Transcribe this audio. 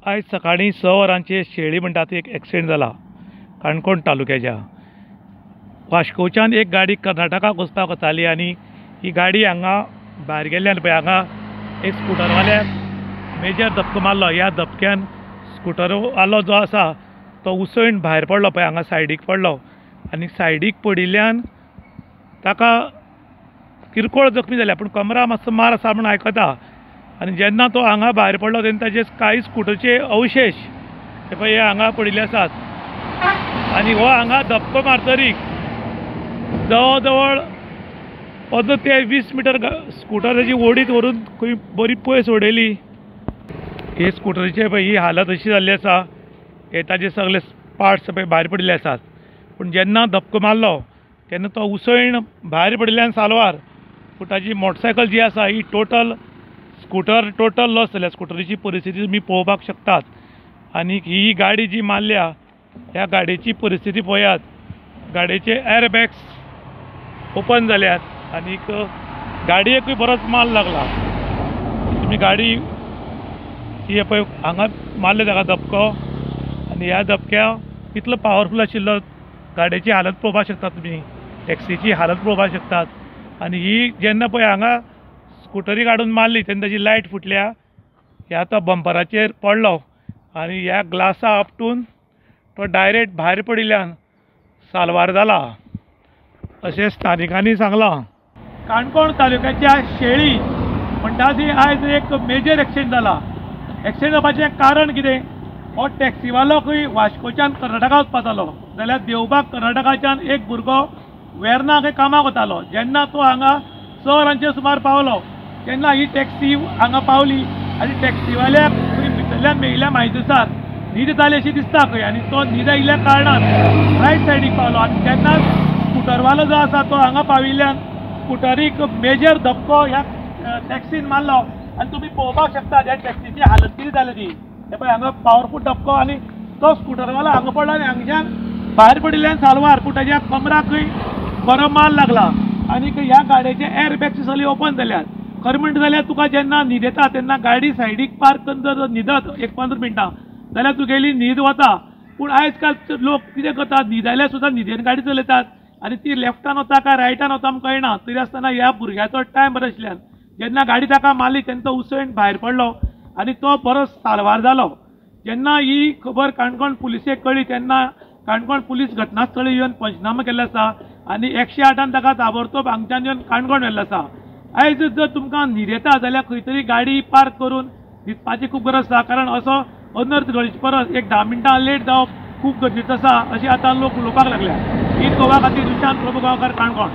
आज सकाळी 6 वरांचेर शेळी म्हणटा ती एक एक्सिडेंट जाला काणकोण तालुक्याच्या। वास्कोच्यान एक गाडी कर्नाटकाक वचपाक वताली आनी ही गाडी हांगा भायर गेल्ल्यान पळय हांगा एक स्कूटरवाल्याक मेजर धपको मारलो। ह्या धपक्यान स्कूटरवालो जो आसा तो उसळून भायर पडलो पळय, हांगा सायडीक पडलो आनी सायडीक पडिल्ल्यान ताका किरकोळ जखमी जाल्या, पूण कमराक मातसो मार आसा म्हूण आयकता। आनी जेन्ना तो हांगा भायर पडलो तेन्ना ताचे कांय स्कूटरचे अवशेश हे पळय हांगा पडिल्ले आसात। आनी हो हांगा धपको मारतरीक जवळ जवळ 15 ते 20 मिटर स्कूटर ताची ओडीत व्हरून खंय बरी पयस उडयली। हे स्कूटरीचे पळय ही हालत अशी जाल्ली आसा, हे ताचे सगळे पार्ट्स पळय भायर पडिल्ले आसात। पूण जेन्ना धपको मारलो तेन्ना तो उसळून भायर पडिल्ल्यान सालवार, पूण ताची मोटरसायकल जी आसा ही टोटल लॉस जाल्या। स्कूटरीची परिस्थिती तुमी पळोवपाक शकतात। आनी ही गाडी जी मारल्या ह्या गाडयेची परिस्थिती पळयात, गाडयेचे एअरबॅग्स ओपन जाल्यात आनीक गाडयेकूय बरोच माल लागला। तुमी गाडी ही पळय हांगा मारले ताका धपको, आनी ह्या धपक्याक इतलो पावरफूल आशिल्लो गाडयेची हालत पळोवपाक शकतात तुमी, टॅक्सीची हालत पळोवपाक शकतात। आनी ही जेन्ना पळय हांगा स्कूटरी काडून मारली तेन्ना ताची लायट फुटल्या, ह्या तो बंपराचेर पडलो आनी ह्या ग्लासा आपटून तो डायरेक्ट भायर पडिल्ल्यान सालवार जाला अशें स्थानिकांनी सांगलां। काणकोण तालुक्याच्या शेळी म्हणटा ती आयज एक मेजर एक्सिडेंट जाला। एक्सिडेंट जावपाचें कारण कितें? हो टॅक्सीवालो खंय वास्कोच्यान कर्नाटका वचपाचो जाल्यार देवबाग कर्नाटकाच्यान एक भुरगो वेर्ना खंय कामाक वतालो। जेन्ना तो हांगा 6 वरांचेर सुमार पावलो तेन्ना ही टॅक्सी हांगा पावली आनी टॅक्सीवाल्याक खंय भितरल्यान मेळिल्ल्या म्हायतीनुसार न्हीद जाली अशी दिसता खंय, आनी तो न्हीद आयिल्ल्या कारणान रायट सायडीक पावलो। आनी तेन्ना स्कूटरवालो जो आसा तो हांगा पाविल्ल्यान स्कूटरीक मेजर धपको ह्या टॅक्सीन मारलो। आनी तुमी पळोवपाक शकतात ह्या टॅक्सीची हालत कितें जाली ती। हे पळय हांगा पावरफूल धपको आनी तो स्कूटरवालो हांगा पडलो आनी हांगच्यान भायर पडिल्ल्यान सालवार, पूण ताच्या कमराकूय बरो मार लागला। आनी ह्या गाडयेचे एअरबॅग्स सगळे ओपन जाल्यात। खरें म्हणटा जाल्यार तुका जेन्ना न्हीद येता तेन्ना गाडी सायडीक पार्क करून जर न्हिदत एक 15 मिनटां जाल्यार तुगेली न्हीद वता। पूण आयज काल लोक कितें करतात, न्हीद आयल्यार सुद्दां न्हिदेन गाडी चलयतात आनी ती लेफ्टान वता काय रायटान वता आमकां कळना। तरी आसतना ह्या भुरग्याचो टायम बरो आशिल्ल्यान जेन्ना गाडी ताका मारली तेन्ना तो उसळून भायर पडलो आनी तो बरो सालवार जालो। जेन्ना ही खबर काणकोण पुलिसेक कळ्ळी तेन्ना काणकोण पुलीस घटनास्थळी येवन पंचनामा केल्लो आसा आनी 108 ताका ताबडतोब हांगच्यान येवन काणकोण व्हेल्लो आसा। आयज जर तुमकां न्हीद येता जाल्यार खंय तरी गाडी पार्क करून न्हिदपाची खूब गरज आसा, कारण असो अनर्थ घडचे परस एक 10 मिनटां लेट जावप खूब गरजेचो आसा अशें आतां लोक उलोवपाक लागल्या। ईद गोवा खातीर विशांत प्रभू गांवकार, काणकोण।